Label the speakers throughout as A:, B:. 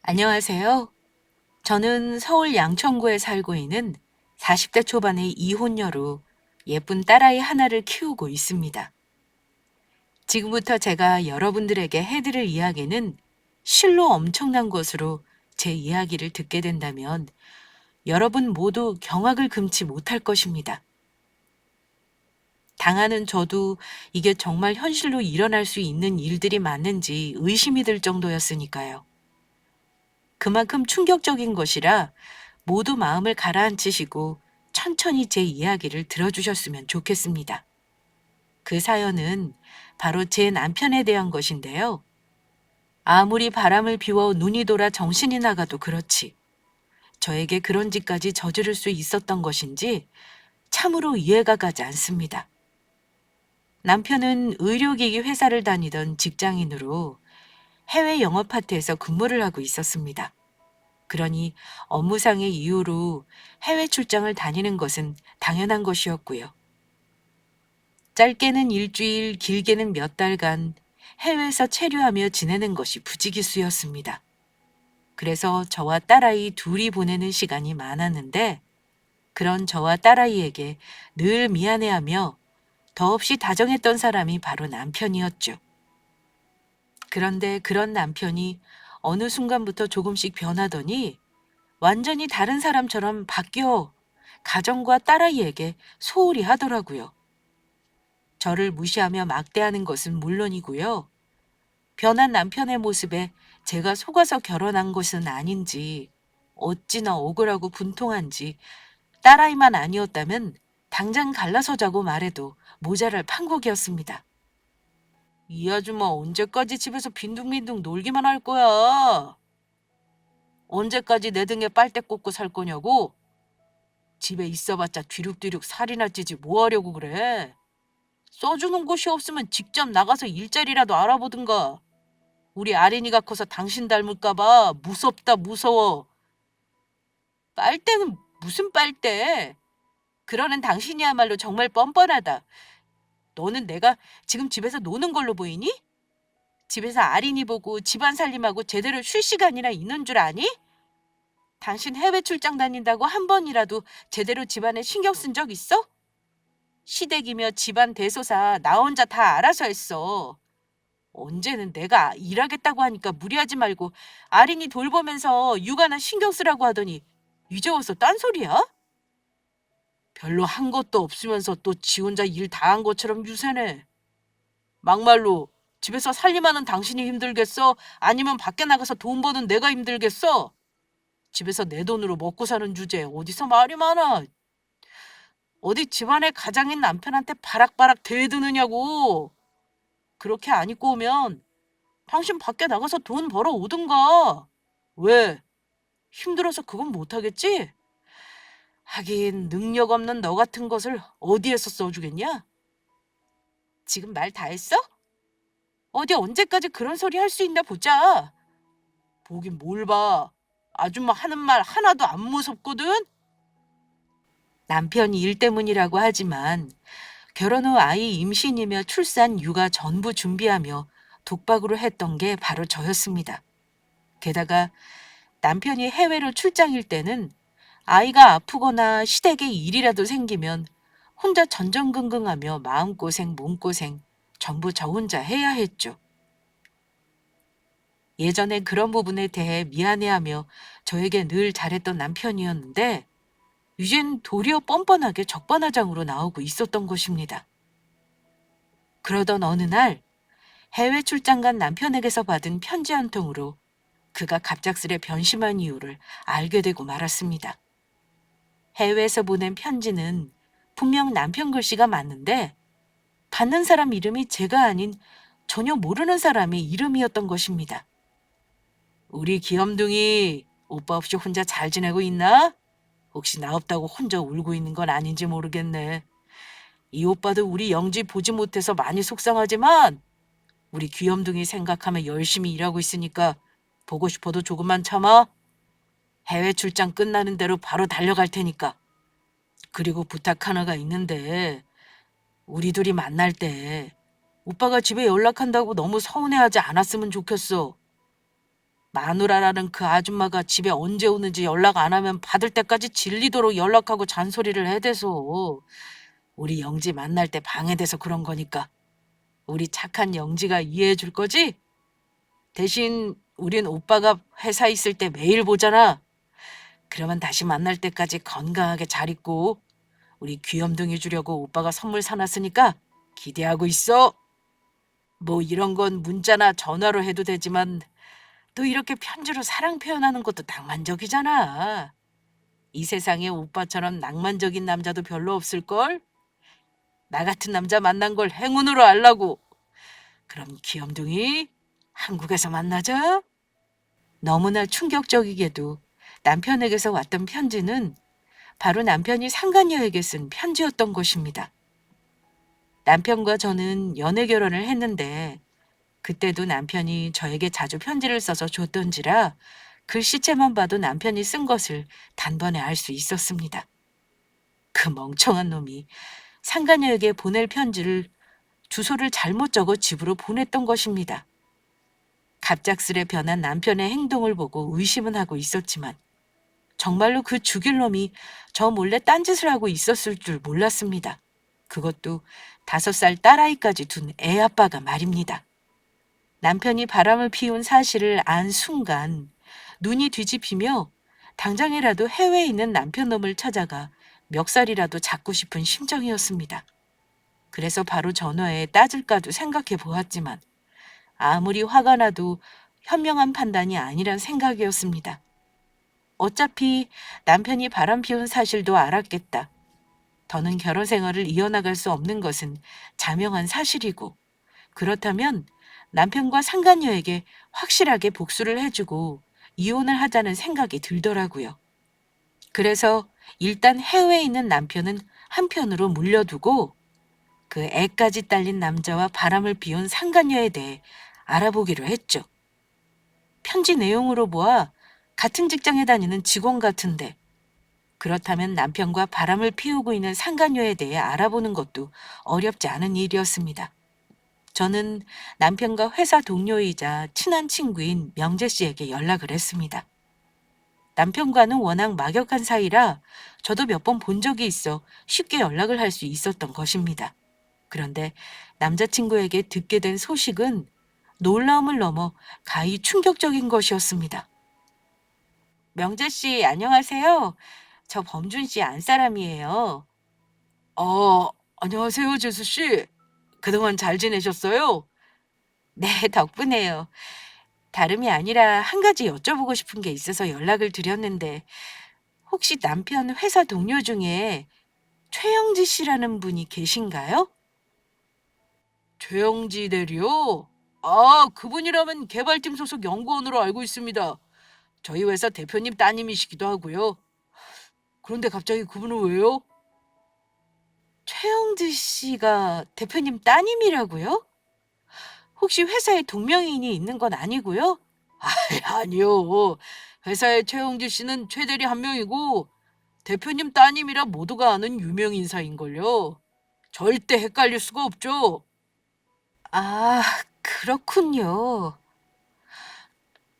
A: 안녕하세요. 저는 서울 양천구에 살고 있는 40대 초반의 이혼녀로 예쁜 딸아이 하나를 키우고 있습니다. 지금부터 제가 여러분들에게 해드릴 이야기는 실로 엄청난 것으로 제 이야기를 듣게 된다면 여러분 모두 경악을 금치 못할 것입니다. 당하는 저도 이게 정말 현실로 일어날 수 있는 일들이 맞는지 의심이 들 정도였으니까요. 그만큼 충격적인 것이라 모두 마음을 가라앉히시고 천천히 제 이야기를 들어주셨으면 좋겠습니다. 그 사연은 바로 제 남편에 대한 것인데요. 아무리 바람을 비워 눈이 돌아 정신이 나가도 그렇지. 저에게 그런 짓까지 저지를 수 있었던 것인지 참으로 이해가 가지 않습니다. 남편은 의료기기 회사를 다니던 직장인으로 해외 영업 파트에서 근무를 하고 있었습니다. 그러니 업무상의 이유로 해외 출장을 다니는 것은 당연한 것이었고요. 짧게는 일주일, 길게는 몇 달간 해외에서 체류하며 지내는 것이 부지기수였습니다. 그래서 저와 딸아이 둘이 보내는 시간이 많았는데 그런 저와 딸아이에게 늘 미안해하며 더없이 다정했던 사람이 바로 남편이었죠. 그런데 그런 남편이 어느 순간부터 조금씩 변하더니 완전히 다른 사람처럼 바뀌어 가정과 딸아이에게 소홀히 하더라고요. 저를 무시하며 막대하는 것은 물론이고요. 변한 남편의 모습에 제가 속아서 결혼한 것은 아닌지 어찌나 억울하고 분통한지 딸아이만 아니었다면 당장 갈라서자고 말해도 모자랄 판국이었습니다. 이 아줌마 언제까지 집에서 빈둥빈둥 놀기만 할 거야? 언제까지 내 등에 빨대 꽂고 살 거냐고? 집에 있어봤자 뒤룩뒤룩 살이나 찌지 뭐 하려고 그래? 써주는 곳이 없으면 직접 나가서 일자리라도 알아보든가. 우리 아린이가 커서 당신 닮을까봐 무섭다 무서워. 빨대는 무슨 빨대? 그러는 당신이야말로 정말 뻔뻔하다. 너는 내가 지금 집에서 노는 걸로 보이니? 집에서 아린이 보고 집안 살림하고 제대로 쉴 시간이나 있는 줄 아니? 당신 해외 출장 다닌다고 한 번이라도 제대로 집안에 신경 쓴 적 있어? 시댁이며 집안 대소사 나 혼자 다 알아서 했어. 언제는 내가 일하겠다고 하니까 무리하지 말고 아린이 돌보면서 육아나 신경 쓰라고 하더니 이제 와서 딴소리야? 별로 한 것도 없으면서 또 지 혼자 일 다 한 것처럼 유세네. 막말로 집에서 살림하는 당신이 힘들겠어? 아니면 밖에 나가서 돈 버는 내가 힘들겠어? 집에서 내 돈으로 먹고 사는 주제에 어디서 말이 많아. 어디 집안의 가장인 남편한테 바락바락 대드느냐고. 그렇게 안 입고 오면 당신 밖에 나가서 돈 벌어 오든가. 왜? 힘들어서 그건 못하겠지? 하긴 능력 없는 너 같은 것을 어디에서 써주겠냐? 지금 말 다 했어? 어디 언제까지 그런 소리 할 수 있나 보자. 보긴 뭘 봐. 아줌마 하는 말 하나도 안 무섭거든? 남편이 일 때문이라고 하지만 결혼 후 아이 임신이며 출산, 육아 전부 준비하며 독박으로 했던 게 바로 저였습니다. 게다가 남편이 해외로 출장일 때는 아이가 아프거나 시댁에 일이라도 생기면 혼자 전전긍긍하며 마음고생, 몸고생 전부 저 혼자 해야 했죠. 예전에 그런 부분에 대해 미안해하며 저에게 늘 잘했던 남편이었는데 이젠 도리어 뻔뻔하게 적반하장으로 나오고 있었던 것입니다. 그러던 어느 날 해외 출장 간 남편에게서 받은 편지 한 통으로 그가 갑작스레 변심한 이유를 알게 되고 말았습니다. 해외에서 보낸 편지는 분명 남편 글씨가 맞는데 받는 사람 이름이 제가 아닌 전혀 모르는 사람의 이름이었던 것입니다. 우리 귀염둥이 오빠 없이 혼자 잘 지내고 있나? 혹시 나 없다고 혼자 울고 있는 건 아닌지 모르겠네. 이 오빠도 우리 영지 보지 못해서 많이 속상하지만 우리 귀염둥이 생각하며 열심히 일하고 있으니까 보고 싶어도 조금만 참아. 해외 출장 끝나는 대로 바로 달려갈 테니까. 그리고 부탁 하나가 있는데 우리 둘이 만날 때 오빠가 집에 연락한다고 너무 서운해하지 않았으면 좋겠어. 마누라라는 그 아줌마가 집에 언제 오는지 연락 안 하면 받을 때까지 질리도록 연락하고 잔소리를 해대서 우리 영지 만날 때 방해돼서 그런 거니까 우리 착한 영지가 이해해 줄 거지? 대신 우린 오빠가 회사 있을 때 매일 보잖아. 그러면 다시 만날 때까지 건강하게 잘 있고 우리 귀염둥이 주려고 오빠가 선물 사놨으니까 기대하고 있어. 뭐 이런 건 문자나 전화로 해도 되지만 또 이렇게 편지로 사랑 표현하는 것도 낭만적이잖아. 이 세상에 오빠처럼 낭만적인 남자도 별로 없을걸? 나 같은 남자 만난 걸 행운으로 알라고. 그럼 귀염둥이, 한국에서 만나자. 너무나 충격적이게도 남편에게서 왔던 편지는 바로 남편이 상간녀에게 쓴 편지였던 것입니다. 남편과 저는 연애 결혼을 했는데 그때도 남편이 저에게 자주 편지를 써서 줬던지라 글씨체만 봐도 남편이 쓴 것을 단번에 알 수 있었습니다. 그 멍청한 놈이 상간녀에게 보낼 편지를 주소를 잘못 적어 집으로 보냈던 것입니다. 갑작스레 변한 남편의 행동을 보고 의심은 하고 있었지만 정말로 그 죽일 놈이 저 몰래 딴짓을 하고 있었을 줄 몰랐습니다. 그것도 5살 딸아이까지 둔 애 아빠가 말입니다. 남편이 바람을 피운 사실을 안 순간 눈이 뒤집히며 당장이라도 해외에 있는 남편 놈을 찾아가 멱살이라도 잡고 싶은 심정이었습니다. 그래서 바로 전화해 따질까도 생각해 보았지만 아무리 화가 나도 현명한 판단이 아니란 생각이었습니다. 어차피 남편이 바람 피운 사실도 알았겠다. 더는 결혼 생활을 이어나갈 수 없는 것은 자명한 사실이고 그렇다면 남편과 상간녀에게 확실하게 복수를 해주고 이혼을 하자는 생각이 들더라고요. 그래서 일단 해외에 있는 남편은 한편으로 물려두고 그 애까지 딸린 남자와 바람을 피운 상간녀에 대해 알아보기로 했죠. 편지 내용으로 보아 같은 직장에 다니는 직원 같은데 그렇다면 남편과 바람을 피우고 있는 상간녀에 대해 알아보는 것도 어렵지 않은 일이었습니다. 저는 남편과 회사 동료이자 친한 친구인 명재 씨에게 연락을 했습니다. 남편과는 워낙 막역한 사이라 저도 몇 번 본 적이 있어 쉽게 연락을 할 수 있었던 것입니다. 그런데 남자친구에게 듣게 된 소식은 놀라움을 넘어 가히 충격적인 것이었습니다. 명재 씨, 안녕하세요. 저 범준 씨 안사람이에요. 안녕하세요, 재수 씨. 그동안 잘 지내셨어요? 네, 덕분에요. 다름이 아니라 한 가지 여쭤보고 싶은 게 있어서 연락을 드렸는데 혹시 남편 회사 동료 중에 최영지 씨라는 분이 계신가요? 최영지 대리요? 그분이라면 개발팀 소속 연구원으로 알고 있습니다. 저희 회사 대표님 따님이시기도 하고요. 그런데 갑자기 그분은 왜요? 최영지 씨가 대표님 따님이라고요? 혹시 회사에 동명이인이 있는 건 아니고요? 아니요. 회사에 최영지 씨는 최대리 한 명이고 대표님 따님이라 모두가 아는 유명 인사인걸요. 절대 헷갈릴 수가 없죠. 아, 그렇군요.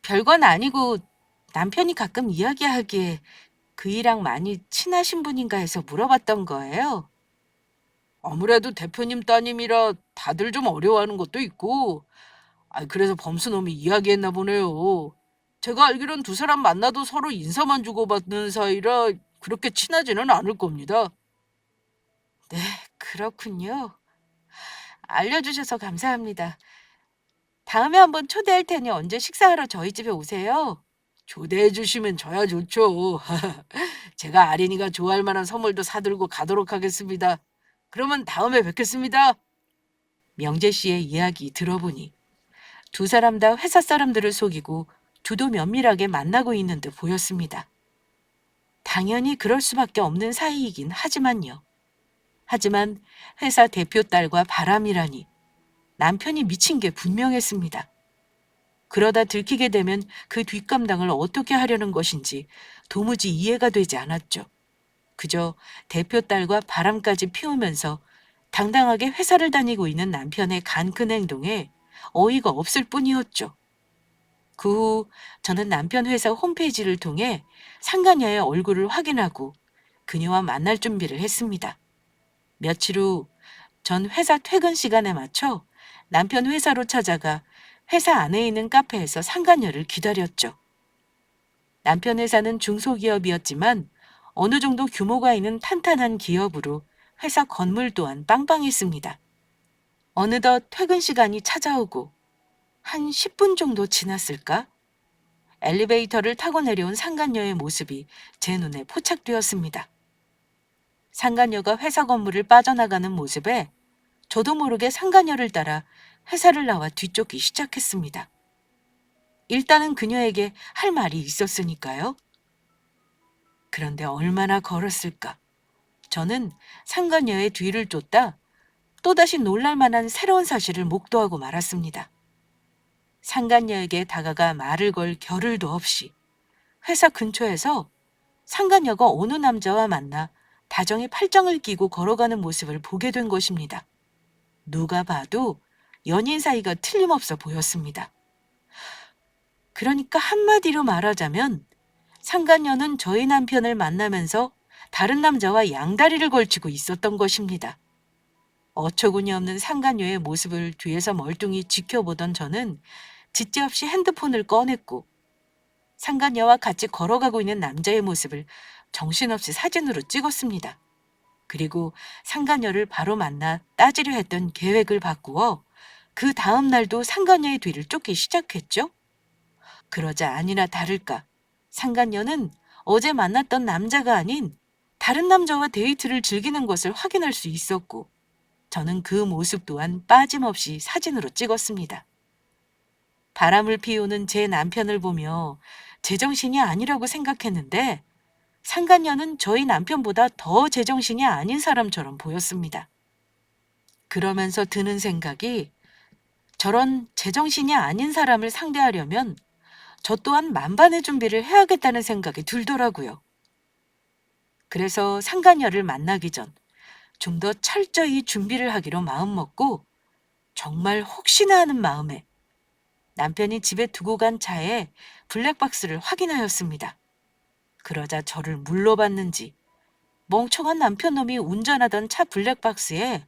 A: 별건 아니고 남편이 가끔 이야기하기에 그이랑 많이 친하신 분인가 해서 물어봤던 거예요. 아무래도 대표님 따님이라 다들 좀 어려워하는 것도 있고, 그래서 범수놈이 이야기했나 보네요. 제가 알기론 두 사람 만나도 서로 인사만 주고받는 사이라 그렇게 친하지는 않을 겁니다. 네, 그렇군요. 알려주셔서 감사합니다. 다음에 한번 초대할 테니 언제 식사하러 저희 집에 오세요. 초대해 주시면 저야 좋죠. 제가 아린이가 좋아할 만한 선물도 사들고 가도록 하겠습니다. 그러면 다음에 뵙겠습니다. 명재 씨의 이야기 들어보니 두 사람 다 회사 사람들을 속이고 두도 면밀하게 만나고 있는 듯 보였습니다. 당연히 그럴 수밖에 없는 사이이긴 하지만요. 하지만 회사 대표 딸과 바람이라니 남편이 미친 게 분명했습니다. 그러다 들키게 되면 그 뒷감당을 어떻게 하려는 것인지 도무지 이해가 되지 않았죠. 그저 대표 딸과 바람까지 피우면서 당당하게 회사를 다니고 있는 남편의 간큰 행동에 어이가 없을 뿐이었죠. 그 후 저는 남편 회사 홈페이지를 통해 상간녀의 얼굴을 확인하고 그녀와 만날 준비를 했습니다. 며칠 후 전 회사 퇴근 시간에 맞춰 남편 회사로 찾아가 회사 안에 있는 카페에서 상간녀를 기다렸죠. 남편 회사는 중소기업이었지만 어느 정도 규모가 있는 탄탄한 기업으로 회사 건물 또한 빵빵했습니다. 어느덧 퇴근 시간이 찾아오고 한 10분 정도 지났을까? 엘리베이터를 타고 내려온 상간녀의 모습이 제 눈에 포착되었습니다. 상간녀가 회사 건물을 빠져나가는 모습에 저도 모르게 상간녀를 따라 회사를 나와 뒤쫓기 시작했습니다. 일단은 그녀에게 할 말이 있었으니까요. 그런데 얼마나 걸었을까? 저는 상간녀의 뒤를 쫓다 또다시 놀랄 만한 새로운 사실을 목도하고 말았습니다. 상간녀에게 다가가 말을 걸 겨를도 없이 회사 근처에서 상간녀가 어느 남자와 만나 다정히 팔짱을 끼고 걸어가는 모습을 보게 된 것입니다. 누가 봐도 연인 사이가 틀림없어 보였습니다. 그러니까 한마디로 말하자면 상간녀는 저희 남편을 만나면서 다른 남자와 양다리를 걸치고 있었던 것입니다. 어처구니 없는 상간녀의 모습을 뒤에서 멀뚱히 지켜보던 저는 짖지없이 핸드폰을 꺼냈고 상간녀와 같이 걸어가고 있는 남자의 모습을 정신없이 사진으로 찍었습니다. 그리고 상간녀를 바로 만나 따지려 했던 계획을 바꾸어 그 다음 날도 상간녀의 뒤를 쫓기 시작했죠. 그러자 아니나 다를까 상간녀는 어제 만났던 남자가 아닌 다른 남자와 데이트를 즐기는 것을 확인할 수 있었고 저는 그 모습 또한 빠짐없이 사진으로 찍었습니다. 바람을 피우는 제 남편을 보며 제정신이 아니라고 생각했는데 상간녀는 저희 남편보다 더 제정신이 아닌 사람처럼 보였습니다. 그러면서 드는 생각이 저런 제정신이 아닌 사람을 상대하려면 저 또한 만반의 준비를 해야겠다는 생각이 들더라고요. 그래서 상간녀를 만나기 전 좀 더 철저히 준비를 하기로 마음먹고 정말 혹시나 하는 마음에 남편이 집에 두고 간 차에 블랙박스를 확인하였습니다. 그러자 저를 물러봤는지 멍청한 남편 놈이 운전하던 차 블랙박스에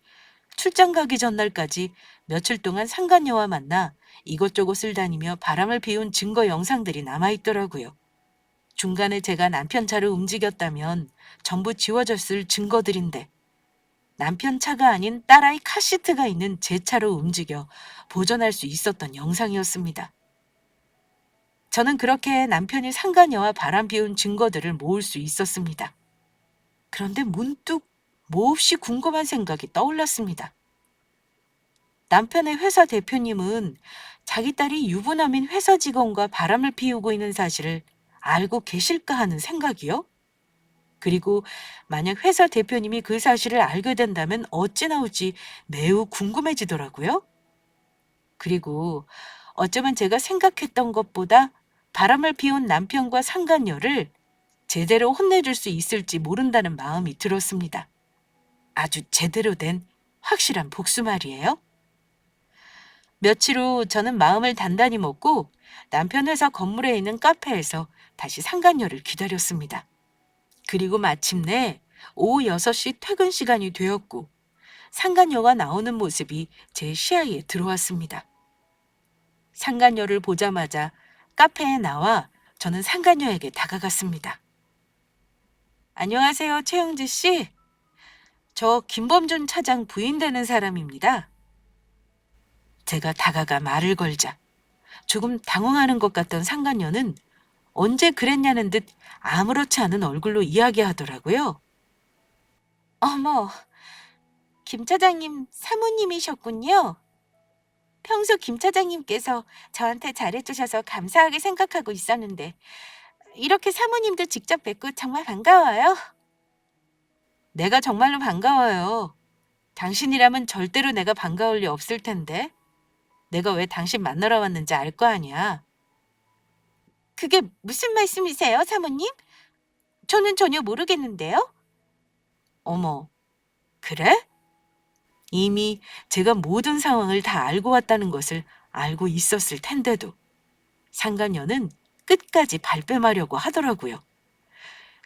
A: 출장 가기 전날까지 며칠 동안 상간녀와 만나 이곳저곳을 다니며 바람을 피운 증거 영상들이 남아있더라고요. 중간에 제가 남편 차를 움직였다면 전부 지워졌을 증거들인데 남편 차가 아닌 딸아이 카시트가 있는 제 차로 움직여 보존할 수 있었던 영상이었습니다. 저는 그렇게 남편이 상간녀와 바람 피운 증거들을 모을 수 있었습니다. 그런데 문득 몹시 궁금한 생각이 떠올랐습니다. 남편의 회사 대표님은 자기 딸이 유부남인 회사 직원과 바람을 피우고 있는 사실을 알고 계실까 하는 생각이요? 그리고 만약 회사 대표님이 그 사실을 알게 된다면 어찌 나올지 매우 궁금해지더라고요. 그리고 어쩌면 제가 생각했던 것보다 바람을 피운 남편과 상간녀를 제대로 혼내줄 수 있을지 모른다는 마음이 들었습니다. 아주 제대로 된 확실한 복수 말이에요. 며칠 후 저는 마음을 단단히 먹고 남편 회사 건물에 있는 카페에서 다시 상간녀를 기다렸습니다. 그리고 마침내 오후 6시 퇴근 시간이 되었고 상간녀가 나오는 모습이 제 시야에 들어왔습니다. 상간녀를 보자마자 카페에 나와 저는 상간녀에게 다가갔습니다. 안녕하세요, 최영주 씨. 저 김범준 차장 부인 되는 사람입니다. 제가 다가가 말을 걸자 조금 당황하는 것 같던 상간녀는 언제 그랬냐는 듯 아무렇지 않은 얼굴로 이야기하더라고요. 어머, 김 차장님 사모님이셨군요. 평소 김 차장님께서 저한테 잘해주셔서 감사하게 생각하고 있었는데 이렇게 사모님도 직접 뵙고 정말 반가워요. 내가 정말로 반가워요. 당신이라면 절대로 내가 반가울 리 없을 텐데. 내가 왜 당신 만나러 왔는지 알 거 아니야. 그게 무슨 말씀이세요, 사모님? 저는 전혀 모르겠는데요. 어머, 그래? 이미 제가 모든 상황을 다 알고 왔다는 것을 알고 있었을 텐데도. 상간녀는 끝까지 발뺌하려고 하더라고요.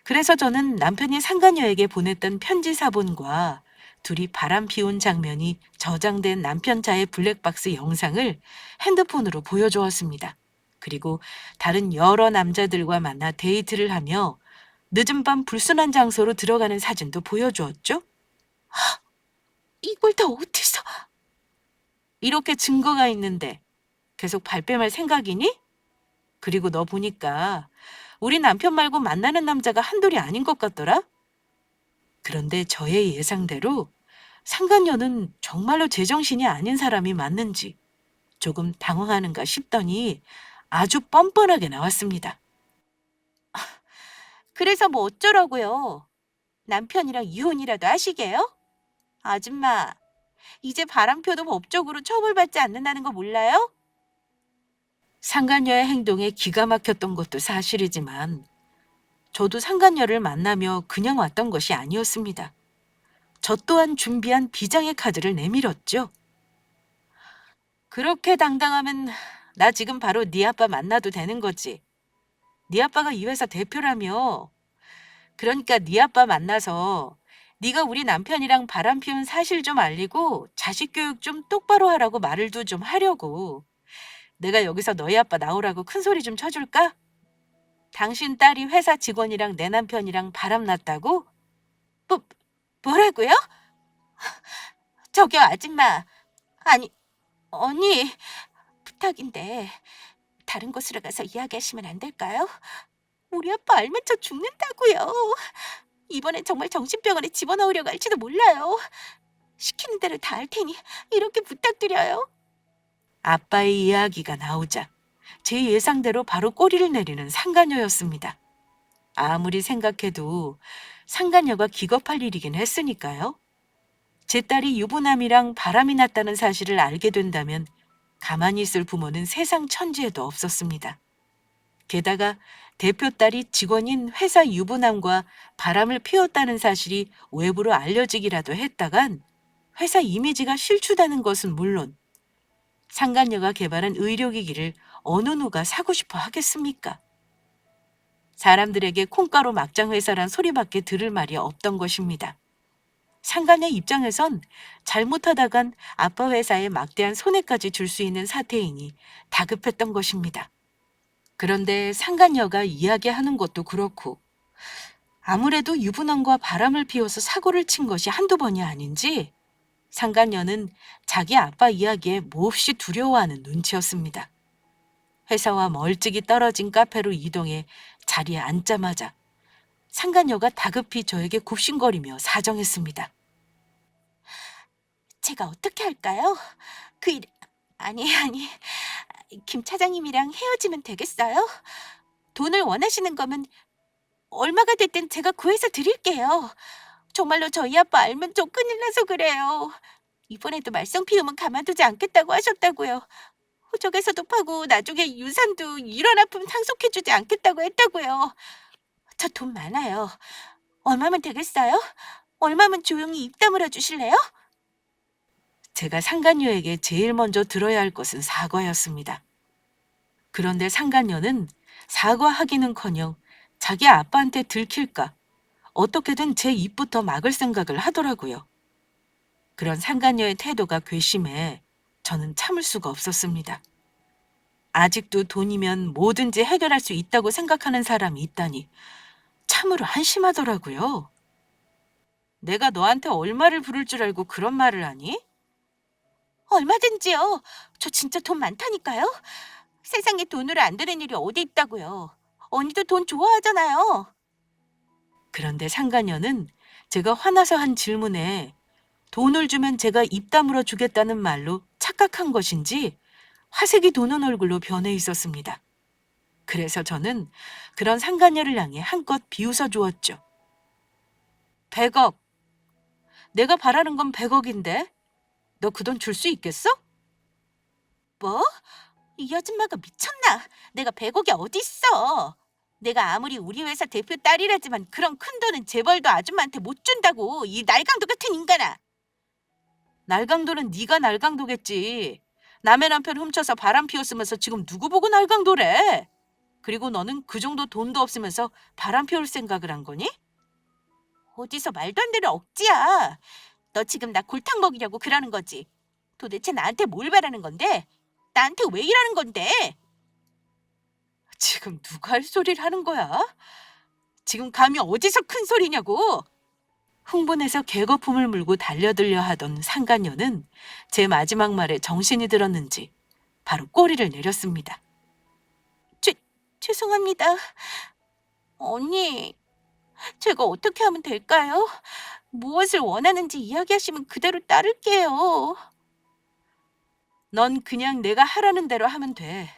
A: 그래서 저는 남편이 상간녀에게 보냈던 편지 사본과 둘이 바람 피운 장면이 저장된 남편 차의 블랙박스 영상을 핸드폰으로 보여주었습니다. 그리고 다른 여러 남자들과 만나 데이트를 하며 늦은 밤 불순한 장소로 들어가는 사진도 보여주었죠. 이걸 다 어디서? 이렇게 증거가 있는데 계속 발뺌할 생각이니? 그리고 너 보니까 우리 남편 말고 만나는 남자가 한둘이 아닌 것 같더라? 그런데 저의 예상대로 상간녀는 정말로 제정신이 아닌 사람이 맞는지 조금 당황하는가 싶더니 아주 뻔뻔하게 나왔습니다. 그래서 뭐 어쩌라고요? 남편이랑 이혼이라도 하시게요? 아줌마, 이제 바람펴도 법적으로 처벌받지 않는다는 거 몰라요? 상간녀의 행동에 기가 막혔던 것도 사실이지만 저도 상간녀를 만나며 그냥 왔던 것이 아니었습니다. 저 또한 준비한 비장의 카드를 내밀었죠. 그렇게 당당하면 나 지금 바로 네 아빠 만나도 되는 거지. 네 아빠가 이 회사 대표라며. 그러니까 네 아빠 만나서 네가 우리 남편이랑 바람 피운 사실 좀 알리고 자식 교육 좀 똑바로 하라고 말을도 좀 하려고. 내가 여기서 너희 아빠 나오라고 큰 소리 좀 쳐줄까? 당신 딸이 회사 직원이랑 내 남편이랑 바람 났다고? 뭐, 뭐라고요? 저기요, 아줌마. 아니, 언니, 부탁인데 다른 곳으로 가서 이야기하시면 안 될까요? 우리 아빠 알면 저 죽는다고요. 이번엔 정말 정신병원에 집어넣으려고 할지도 몰라요. 시키는 대로 다 할 테니 이렇게 부탁드려요. 아빠의 이야기가 나오자 제 예상대로 바로 꼬리를 내리는 상간녀였습니다. 아무리 생각해도 상간녀가 기겁할 일이긴 했으니까요. 제 딸이 유부남이랑 바람이 났다는 사실을 알게 된다면 가만히 있을 부모는 세상 천지에도 없었습니다. 게다가 대표 딸이 직원인 회사 유부남과 바람을 피웠다는 사실이 외부로 알려지기라도 했다간 회사 이미지가 실추다는 것은 물론 상간녀가 개발한 의료기기를 어느 누가 사고 싶어 하겠습니까? 사람들에게 콩가루 막장 회사란 소리밖에 들을 말이 없던 것입니다. 상간녀 입장에선 잘못하다간 아빠 회사에 막대한 손해까지 줄 수 있는 사태이니 다급했던 것입니다. 그런데 상간녀가 이야기하는 것도 그렇고 아무래도 유부남과 바람을 피워서 사고를 친 것이 한두 번이 아닌지 상간녀는 자기 아빠 이야기에 몹시 두려워하는 눈치였습니다. 회사와 멀찍이 떨어진 카페로 이동해 자리에 앉자마자 상간녀가 다급히 저에게 굽신거리며 사정했습니다. 제가 어떻게 할까요? 그 일, 아니, 김 차장님이랑 헤어지면 되겠어요? 돈을 원하시는 거면 얼마가 됐든 제가 구해서 드릴게요. 정말로 저희 아빠 알면 좀 큰일 나서 그래요. 이번에도 말썽 피우면 가만두지 않겠다고 하셨다고요. 호적에서도 파고 나중에 유산도 이런 아픔 상속해주지 않겠다고 했다고요. 저 돈 많아요. 얼마면 되겠어요? 얼마면 조용히 입 다물어 주실래요? 제가 상간녀에게 제일 먼저 들어야 할 것은 사과였습니다. 그런데 상간녀는 사과하기는커녕 자기 아빠한테 들킬까 어떻게든 제 입부터 막을 생각을 하더라고요. 그런 상간녀의 태도가 괘씸해 저는 참을 수가 없었습니다. 아직도 돈이면 뭐든지 해결할 수 있다고 생각하는 사람이 있다니 참으로 한심하더라고요. 내가 너한테 얼마를 부를 줄 알고 그런 말을 하니? 얼마든지요. 저 진짜 돈 많다니까요. 세상에 돈으로 안 되는 일이 어디 있다고요. 언니도 돈 좋아하잖아요. 그런데 상간녀는 제가 화나서 한 질문에 돈을 주면 제가 입 다물어 주겠다는 말로 착각한 것인지 화색이 도는 얼굴로 변해 있었습니다. 그래서 저는 그런 상간녀를 향해 한껏 비웃어 주었죠. 100억. 내가 바라는 건 100억인데 너 그 돈 줄 수 있겠어? 뭐? 이 아줌마가 미쳤나? 내가 100억이 어디 있어? 내가 아무리 우리 회사 대표 딸이라지만 그런 큰 돈은 재벌도 아줌마한테 못 준다고, 이 날강도 같은 인간아. 날강도는 네가 날강도겠지. 남의 남편 훔쳐서 바람 피웠으면서 지금 누구 보고 날강도래? 그리고 너는 그 정도 돈도 없으면서 바람 피울 생각을 한 거니? 어디서 말도 안 되는 억지야. 너 지금 나 골탕 먹이려고 그러는 거지. 도대체 나한테 뭘 바라는 건데? 나한테 왜 이러는 건데? 지금 누가 할 소리를 하는 거야? 지금 감히 어디서 큰 소리냐고? 흥분해서 개거품을 물고 달려들려 하던 상간녀는 제 마지막 말에 정신이 들었는지 바로 꼬리를 내렸습니다. 죄, 죄송합니다. 언니, 제가 어떻게 하면 될까요? 무엇을 원하는지 이야기하시면 그대로 따를게요. 넌 그냥 내가 하라는 대로 하면 돼.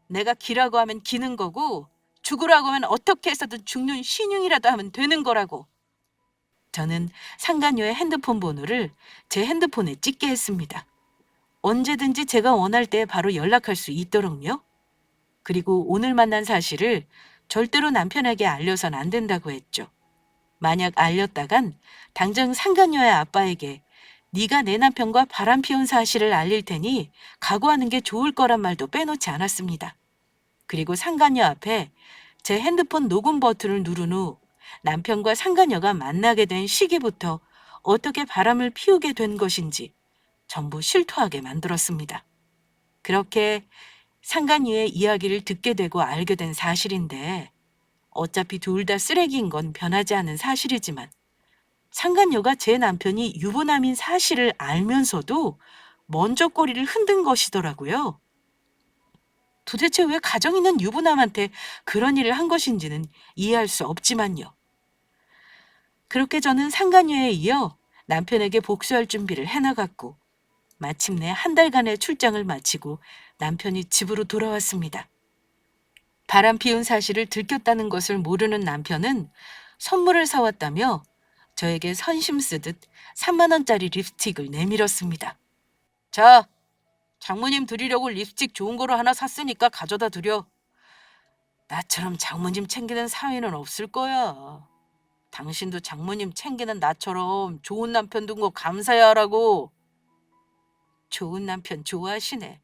A: 내가 기라고 하면 기는 거고 죽으라고 하면 어떻게 해서든 죽는 신용이라도 하면 되는 거라고. 저는 상간녀의 핸드폰 번호를 제 핸드폰에 찍게 했습니다. 언제든지 제가 원할 때 바로 연락할 수 있도록요. 그리고 오늘 만난 사실을 절대로 남편에게 알려선 안 된다고 했죠. 만약 알렸다간 당장 상간녀의 아빠에게 네가 내 남편과 바람 피운 사실을 알릴 테니 각오하는 게 좋을 거란 말도 빼놓지 않았습니다. 그리고 상간녀 앞에 제 핸드폰 녹음 버튼을 누른 후 남편과 상간녀가 만나게 된 시기부터 어떻게 바람을 피우게 된 것인지 전부 실토하게 만들었습니다. 그렇게 상간녀의 이야기를 듣게 되고 알게 된 사실인데 어차피 둘 다 쓰레기인 건 변하지 않은 사실이지만 상간녀가 제 남편이 유부남인 사실을 알면서도 먼저 꼬리를 흔든 것이더라고요. 도대체 왜 가정 있는 유부남한테 그런 일을 한 것인지는 이해할 수 없지만요. 그렇게 저는 상간녀에 이어 남편에게 복수할 준비를 해나갔고 마침내 한 달간의 출장을 마치고 남편이 집으로 돌아왔습니다. 바람 피운 사실을 들켰다는 것을 모르는 남편은 선물을 사왔다며 저에게 선심 쓰듯 3만 원짜리 립스틱을 내밀었습니다. 자, 장모님 드리려고 립스틱 좋은 거로 하나 샀으니까 가져다 드려. 나처럼 장모님 챙기는 사위는 없을 거야. 당신도 장모님 챙기는 나처럼 좋은 남편 둔 거 감사해야 하라고. 좋은 남편 좋아하시네.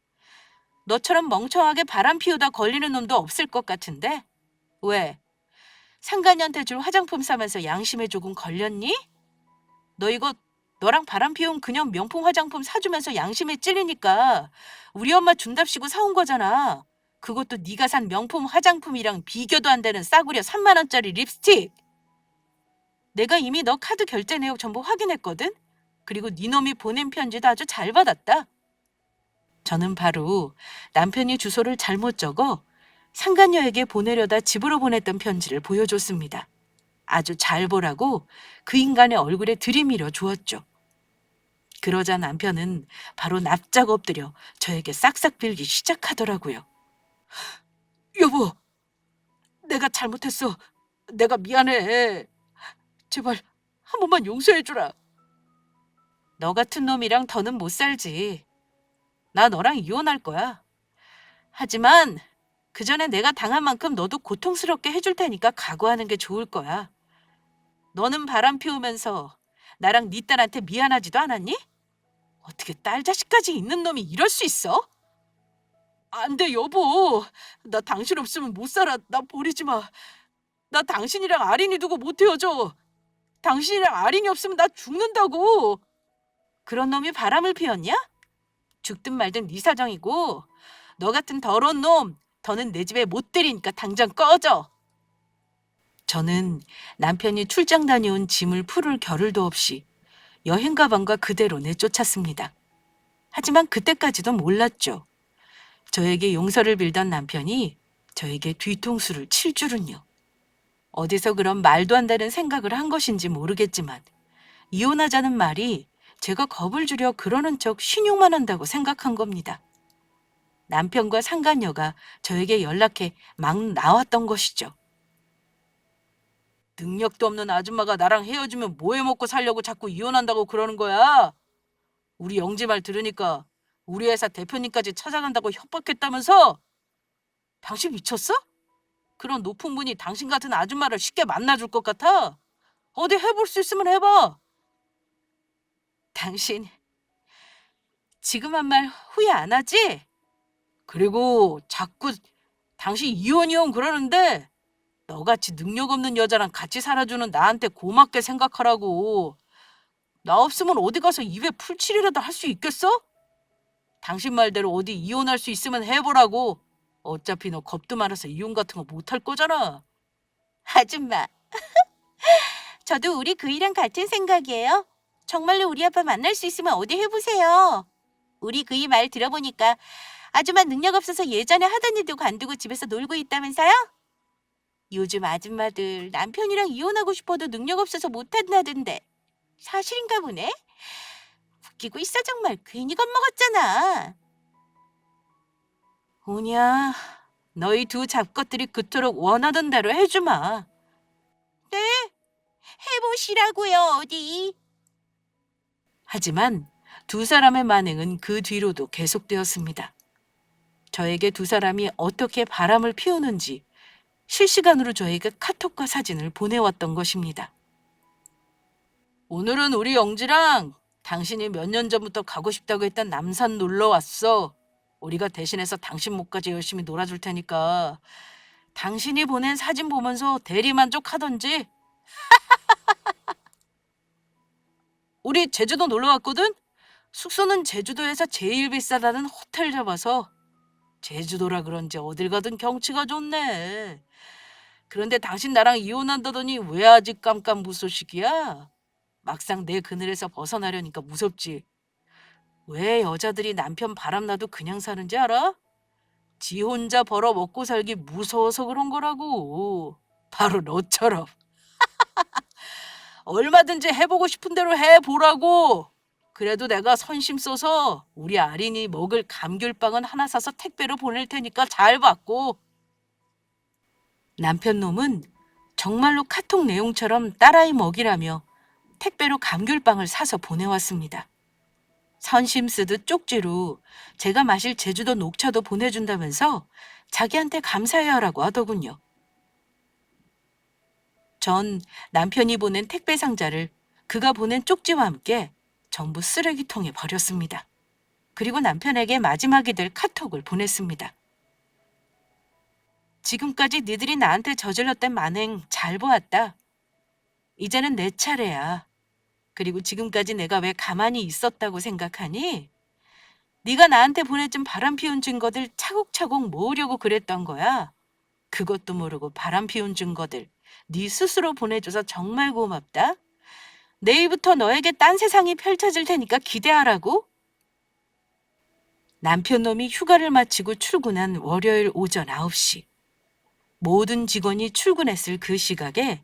A: 너처럼 멍청하게 바람 피우다 걸리는 놈도 없을 것 같은데? 왜? 상간이한테 줄 화장품 사면서 양심에 조금 걸렸니? 너 이거 너랑 바람 피운 그년 명품 화장품 사주면서 양심에 찔리니까 우리 엄마 준답시고 사온 거잖아. 그것도 네가 산 명품 화장품이랑 비교도 안 되는 싸구려 3만 원짜리 립스틱. 내가 이미 너 카드 결제 내역 전부 확인했거든. 그리고 네 놈이 보낸 편지도 아주 잘 받았다. 저는 바로 남편이 주소를 잘못 적어 상간녀에게 보내려다 집으로 보냈던 편지를 보여줬습니다. 아주 잘 보라고 그 인간의 얼굴에 들이밀어 주었죠. 그러자 남편은 바로 납작 엎드려 저에게 싹싹 빌기 시작하더라고요. 여보, 내가 잘못했어. 내가 미안해. 제발 한 번만 용서해주라. 너 같은 놈이랑 더는 못 살지. 나 너랑 이혼할 거야. 하지만 그 전에 내가 당한 만큼 너도 고통스럽게 해줄 테니까 각오하는 게 좋을 거야. 너는 바람 피우면서 나랑 네 딸한테 미안하지도 않았니? 어떻게 딸 자식까지 있는 놈이 이럴 수 있어? 안 돼, 여보. 나 당신 없으면 못 살아. 나 버리지 마. 나 당신이랑 아린이 두고 못 헤어져. 당신이랑 아린이 없으면 나 죽는다고. 그런 놈이 바람을 피웠냐? 죽든 말든 네 사정이고 너 같은 더러운 놈 더는 내 집에 못 들이니까 당장 꺼져. 저는 남편이 출장 다녀온 짐을 풀을 겨를도 없이 여행 가방과 그대로 내쫓았습니다. 하지만 그때까지도 몰랐죠. 저에게 용서를 빌던 남편이 저에게 뒤통수를 칠 줄은요. 어디서 그런 말도 안 되는 생각을 한 것인지 모르겠지만 이혼하자는 말이 제가 겁을 주려 그러는 척 신용만 한다고 생각한 겁니다. 남편과 상간녀가 저에게 연락해 막 나왔던 것이죠. 능력도 없는 아줌마가 나랑 헤어지면 뭐 해먹고 살려고 자꾸 이혼한다고 그러는 거야? 우리 영지 말 들으니까 우리 회사 대표님까지 찾아간다고 협박했다면서? 당신 미쳤어? 그런 높은 분이 당신 같은 아줌마를 쉽게 만나줄 것 같아? 어디 해볼 수 있으면 해봐. 당신 지금 한 말 후회 안 하지? 그리고 자꾸 당신 이혼 그러는데 너같이 능력 없는 여자랑 같이 살아주는 나한테 고맙게 생각하라고. 나 없으면 어디 가서 입에 풀칠이라도 할 수 있겠어? 당신 말대로 어디 이혼할 수 있으면 해보라고. 어차피 너 겁도 많아서 이혼 같은 거 못할 거잖아. 아줌마, 저도 우리 그이랑 같은 생각이에요. 정말로 우리 아빠 만날 수 있으면 어디 해보세요. 우리 그이 말 들어보니까 아줌마 능력 없어서 예전에 하던 일도 관두고 집에서 놀고 있다면서요? 요즘 아줌마들 남편이랑 이혼하고 싶어도 능력 없어서 못한다던데. 사실인가 보네? 웃기고 있어 정말. 괜히 겁먹었잖아. 오냐, 너희 두 잡것들이 그토록 원하던 대로 해주마. 네, 해보시라고요, 어디. 하지만 두 사람의 만행은 그 뒤로도 계속되었습니다. 저에게 두 사람이 어떻게 바람을 피우는지 실시간으로 저에게 카톡과 사진을 보내왔던 것입니다. 오늘은 우리 영지랑 당신이 몇 년 전부터 가고 싶다고 했던 남산 놀러 왔어. 우리가 대신해서 당신 목까지 열심히 놀아줄 테니까 당신이 보낸 사진 보면서 대리만족하던지. 우리 제주도 놀러 왔거든? 숙소는 제주도에서 제일 비싸다는 호텔 잡아서. 제주도라 그런지 어딜 가든 경치가 좋네. 그런데 당신 나랑 이혼한다더니 왜 아직 깜깜무소식이야? 막상 내 그늘에서 벗어나려니까 무섭지. 왜 여자들이 남편 바람나도 그냥 사는지 알아? 지 혼자 벌어 먹고 살기 무서워서 그런 거라고. 바로 너처럼. 얼마든지 해보고 싶은 대로 해보라고. 그래도 내가 선심 써서 우리 아린이 먹을 감귤빵은 하나 사서 택배로 보낼 테니까 잘 받고. 남편 놈은 정말로 카톡 내용처럼 딸아이 먹이라며 택배로 감귤빵을 사서 보내왔습니다. 선심 쓰듯 쪽지로 제가 마실 제주도 녹차도 보내준다면서 자기한테 감사해야 하라고 하더군요. 전 남편이 보낸 택배 상자를 그가 보낸 쪽지와 함께 전부 쓰레기통에 버렸습니다. 그리고 남편에게 마지막이 될 카톡을 보냈습니다. 지금까지 니들이 나한테 저질렀던 만행 잘 보았다. 이제는 내 차례야. 그리고 지금까지 내가 왜 가만히 있었다고 생각하니? 네가 나한테 보내준 바람 피운 증거들 차곡차곡 모으려고 그랬던 거야. 그것도 모르고 바람 피운 증거들 네 스스로 보내줘서 정말 고맙다. 내일부터 너에게 딴 세상이 펼쳐질 테니까 기대하라고. 남편 놈이 휴가를 마치고 출근한 월요일 오전 9시. 모든 직원이 출근했을 그 시각에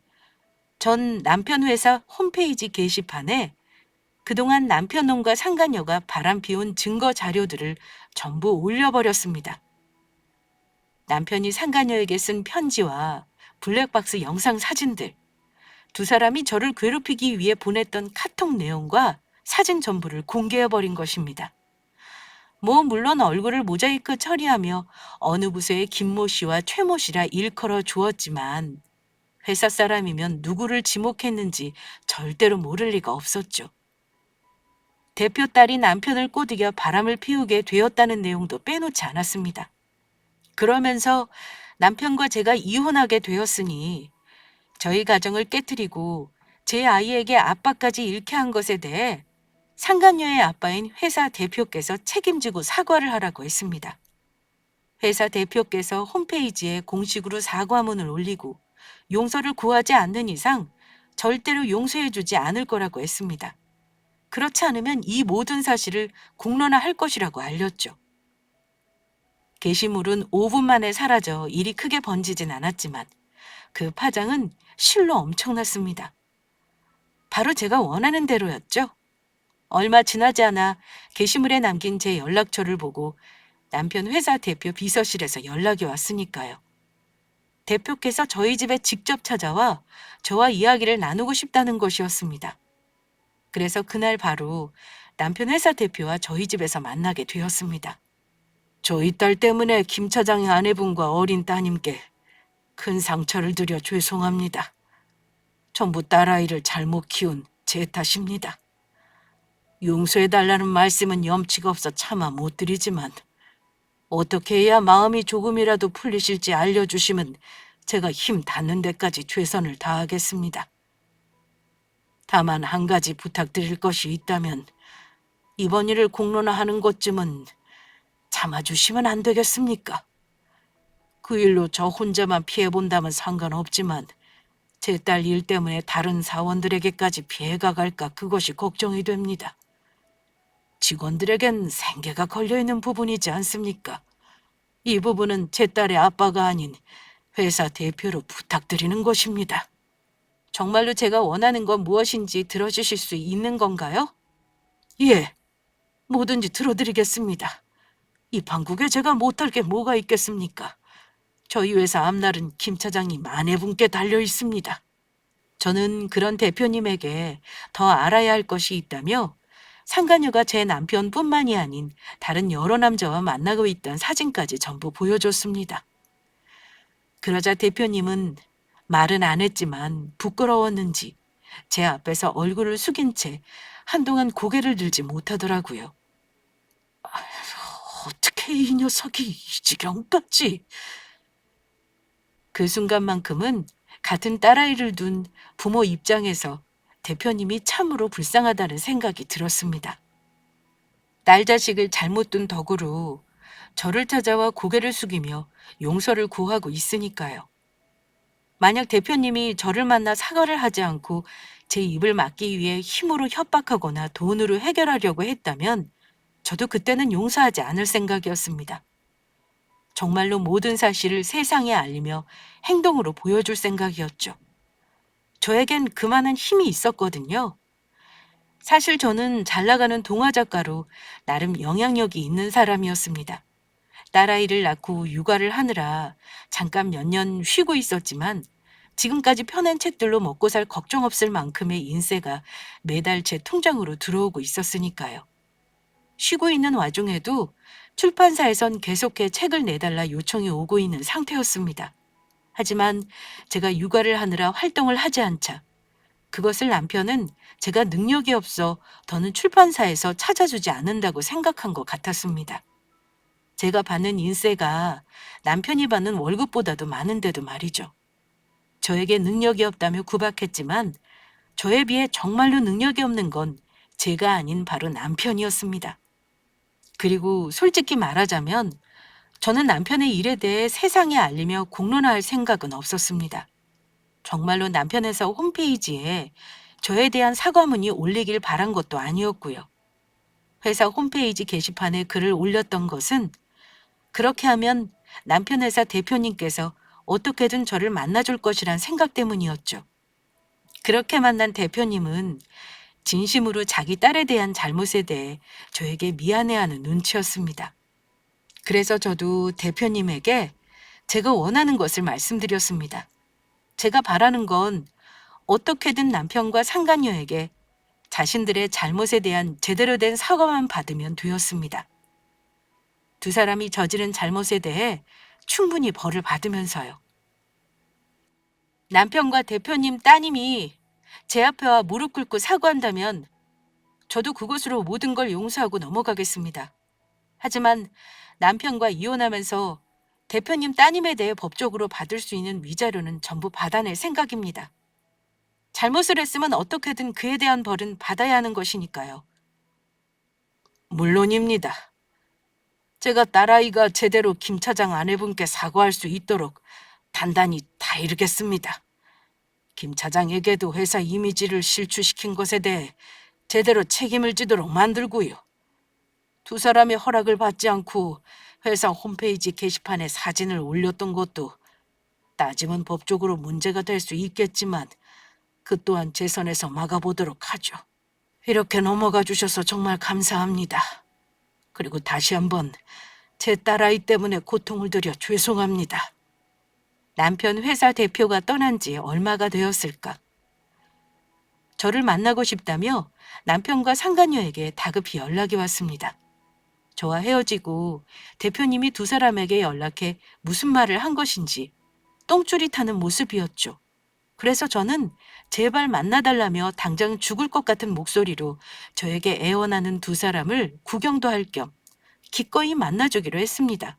A: 전 남편 회사 홈페이지 게시판에 그동안 남편 놈과 상간녀가 바람피운 증거 자료들을 전부 올려버렸습니다. 남편이 상간녀에게 쓴 편지와 블랙박스 영상 사진들, 두 사람이 저를 괴롭히기 위해 보냈던 카톡 내용과 사진 전부를 공개해버린 것입니다. 물론 얼굴을 모자이크 처리하며 어느 부서의 김모 씨와 최모 씨라 일컬어 주었지만 회사 사람이면 누구를 지목했는지 절대로 모를 리가 없었죠. 대표 딸이 남편을 꼬드겨 바람을 피우게 되었다는 내용도 빼놓지 않았습니다. 그러면서 남편과 제가 이혼하게 되었으니 저희 가정을 깨뜨리고 제 아이에게 아빠까지 잃게 한 것에 대해 상간녀의 아빠인 회사 대표께서 책임지고 사과를 하라고 했습니다. 회사 대표께서 홈페이지에 공식으로 사과문을 올리고 용서를 구하지 않는 이상 절대로 용서해주지 않을 거라고 했습니다. 그렇지 않으면 이 모든 사실을 공론화할 것이라고 알렸죠. 게시물은 5분 만에 사라져 일이 크게 번지진 않았지만 그 파장은 실로 엄청났습니다. 바로 제가 원하는 대로였죠. 얼마 지나지 않아 게시물에 남긴 제 연락처를 보고 남편 회사 대표 비서실에서 연락이 왔으니까요. 대표께서 저희 집에 직접 찾아와 저와 이야기를 나누고 싶다는 것이었습니다. 그래서 그날 바로 남편 회사 대표와 저희 집에서 만나게 되었습니다. 저희 딸 때문에 김 차장의 아내분과 어린 따님께 큰 상처를 드려 죄송합니다. 전부 딸아이를 잘못 키운 제 탓입니다. 용서해달라는 말씀은 염치가 없어 차마 못 드리지만 어떻게 해야 마음이 조금이라도 풀리실지 알려주시면 제가 힘 닿는 데까지 최선을 다하겠습니다. 다만 한 가지 부탁드릴 것이 있다면 이번 일을 공론화하는 것쯤은 참아주시면 안 되겠습니까? 그 일로 저 혼자만 피해본다면 상관없지만 제 딸 일 때문에 다른 사원들에게까지 피해가 갈까 그것이 걱정이 됩니다. 직원들에겐 생계가 걸려있는 부분이지 않습니까? 이 부분은 제 딸의 아빠가 아닌 회사 대표로 부탁드리는 것입니다. 정말로 제가 원하는 건 무엇인지 들어주실 수 있는 건가요? 예, 뭐든지 들어드리겠습니다. 이 판국에 제가 못할 게 뭐가 있겠습니까? 저희 회사 앞날은 김 차장님 아내분께 달려 있습니다. 저는 그런 대표님에게 더 알아야 할 것이 있다며 상간녀가 제 남편뿐만이 아닌 다른 여러 남자와 만나고 있던 사진까지 전부 보여줬습니다. 그러자 대표님은 말은 안 했지만 부끄러웠는지 제 앞에서 얼굴을 숙인 채 한동안 고개를 들지 못하더라고요. 어떻게 이 녀석이 이 지경까지? 그 순간만큼은 같은 딸아이를 둔 부모 입장에서 대표님이 참으로 불쌍하다는 생각이 들었습니다. 딸 자식을 잘못 둔 덕으로 저를 찾아와 고개를 숙이며 용서를 구하고 있으니까요. 만약 대표님이 저를 만나 사과를 하지 않고 제 입을 막기 위해 힘으로 협박하거나 돈으로 해결하려고 했다면 저도 그때는 용서하지 않을 생각이었습니다. 정말로 모든 사실을 세상에 알리며 행동으로 보여줄 생각이었죠. 저에겐 그만한 힘이 있었거든요. 사실 저는 잘 나가는 동화 작가로 나름 영향력이 있는 사람이었습니다. 딸아이를 낳고 육아를 하느라 잠깐 몇 년 쉬고 있었지만 지금까지 펴낸 책들로 먹고 살 걱정 없을 만큼의 인세가 매달 제 통장으로 들어오고 있었으니까요. 쉬고 있는 와중에도 출판사에선 계속해 책을 내달라 요청이 오고 있는 상태였습니다. 하지만 제가 육아를 하느라 활동을 하지 않자 그것을 남편은 제가 능력이 없어 더는 출판사에서 찾아주지 않는다고 생각한 것 같았습니다. 제가 받는 인세가 남편이 받는 월급보다도 많은데도 말이죠. 저에게 능력이 없다며 구박했지만 저에 비해 정말로 능력이 없는 건 제가 아닌 바로 남편이었습니다. 그리고 솔직히 말하자면 저는 남편의 일에 대해 세상에 알리며 공론화할 생각은 없었습니다. 정말로 남편 회사 홈페이지에 저에 대한 사과문이 올리길 바란 것도 아니었고요. 회사 홈페이지 게시판에 글을 올렸던 것은 그렇게 하면 남편 회사 대표님께서 어떻게든 저를 만나줄 것이란 생각 때문이었죠. 그렇게 만난 대표님은 진심으로 자기 딸에 대한 잘못에 대해 저에게 미안해하는 눈치였습니다. 그래서 저도 대표님에게 제가 원하는 것을 말씀드렸습니다. 제가 바라는 건 어떻게든 남편과 상간녀에게 자신들의 잘못에 대한 제대로 된 사과만 받으면 되었습니다. 두 사람이 저지른 잘못에 대해 충분히 벌을 받으면서요. 남편과 대표님 따님이 제 앞에 와 무릎 꿇고 사과한다면 저도 그것으로 모든 걸 용서하고 넘어가겠습니다. 하지만 남편과 이혼하면서 대표님 따님에 대해 법적으로 받을 수 있는 위자료는 전부 받아낼 생각입니다. 잘못을 했으면 어떻게든 그에 대한 벌은 받아야 하는 것이니까요. 물론입니다. 제가 딸아이가 제대로 김 차장 아내분께 사과할 수 있도록 단단히 다 이루겠습니다. 김 차장에게도 회사 이미지를 실추시킨 것에 대해 제대로 책임을 지도록 만들고요. 두 사람의 허락을 받지 않고 회사 홈페이지 게시판에 사진을 올렸던 것도 따지면 법적으로 문제가 될 수 있겠지만 그 또한 제 선에서 막아보도록 하죠. 이렇게 넘어가 주셔서 정말 감사합니다. 그리고 다시 한번 제 딸아이 때문에 고통을 드려 죄송합니다. 남편 회사 대표가 떠난 지 얼마가 되었을까? 저를 만나고 싶다며 남편과 상간녀에게 다급히 연락이 왔습니다. 저와 헤어지고 대표님이 두 사람에게 연락해 무슨 말을 한 것인지 똥줄이 타는 모습이었죠. 그래서 저는 제발 만나달라며 당장 죽을 것 같은 목소리로 저에게 애원하는 두 사람을 구경도 할 겸 기꺼이 만나주기로 했습니다.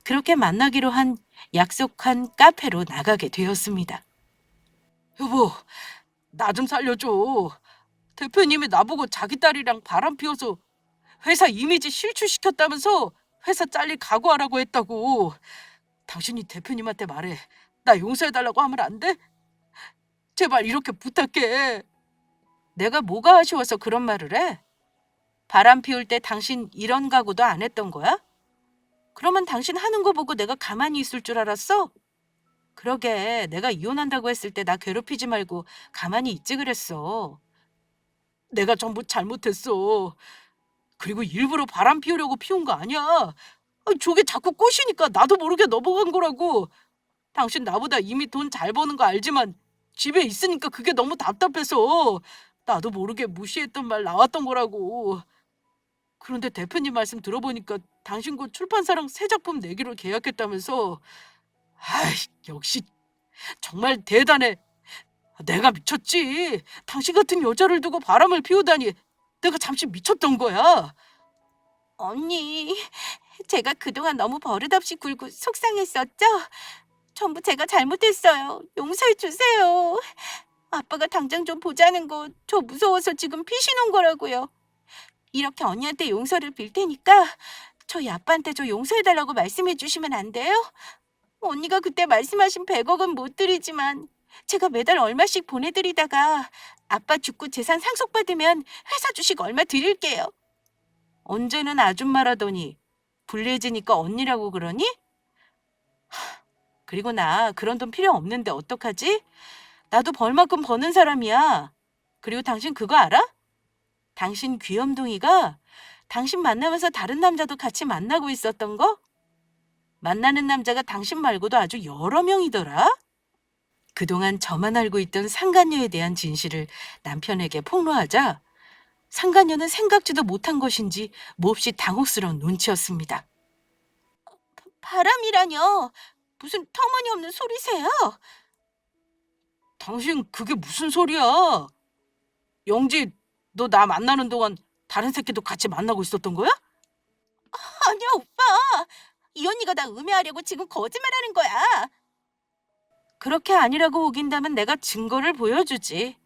A: 그렇게 만나기로 한 약속한 카페로 나가게 되었습니다. 여보, 나 좀 살려줘. 대표님이 나보고 자기 딸이랑 바람 피워서 회사 이미지 실추시켰다면서 회사 잘릴 각오하라고 했다고. 당신이 대표님한테 말해. 나 용서해달라고 하면 안 돼? 제발 이렇게 부탁해. 내가 뭐가 아쉬워서 그런 말을 해? 바람 피울 때 당신 이런 각오도 안 했던 거야? 그러면 당신 하는 거 보고 내가 가만히 있을 줄 알았어? 그러게 내가 이혼한다고 했을 때 나 괴롭히지 말고 가만히 있지 그랬어. 내가 전부 잘못했어. 그리고 일부러 바람 피우려고 피운 거 아니야. 저게 자꾸 꼬시니까 나도 모르게 넘어간 거라고. 당신 나보다 이미 돈 잘 버는 거 알지만 집에 있으니까 그게 너무 답답해서 나도 모르게 무시했던 말 나왔던 거라고. 그런데 대표님 말씀 들어보니까 당신 곧 출판사랑 새 작품 내기로 계약했다면서. 아이, 역시 정말 대단해. 내가 미쳤지. 당신 같은 여자를 두고 바람을 피우다니. 내가 잠시 미쳤던 거야. 언니, 제가 그동안 너무 버릇없이 굴고 속상했었죠? 전부 제가 잘못했어요. 용서해 주세요. 아빠가 당장 좀 보자는 거 저 무서워서 지금 피신온 거라고요. 이렇게 언니한테 용서를 빌 테니까 저희 아빠한테 저 용서해달라고 말씀해 주시면 안 돼요? 언니가 그때 말씀하신 100억은 못 드리지만 제가 매달 얼마씩 보내드리다가 아빠 죽고 재산 상속받으면 회사 주식 얼마 드릴게요. 언제는 아줌마라더니 불리해지니까 언니라고 그러니? 그리고 나 그런 돈 필요 없는데 어떡하지? 나도 벌만큼 버는 사람이야. 그리고 당신 그거 알아? 당신 귀염둥이가 당신 만나면서 다른 남자도 같이 만나고 있었던 거? 만나는 남자가 당신 말고도 아주 여러 명이더라? 그동안 저만 알고 있던 상간녀에 대한 진실을 남편에게 폭로하자 상간녀는 생각지도 못한 것인지 몹시 당혹스러운 눈치였습니다. 바람이라뇨? 무슨 터무니없는 소리세요? 당신 그게 무슨 소리야? 영지, 너 나 만나는 동안 다른 새끼도 같이 만나고 있었던 거야? 아니야, 오빠. 이 언니가 나 음해하려고 지금 거짓말하는 거야. 그렇게 아니라고 우긴다면 내가 증거를 보여주지.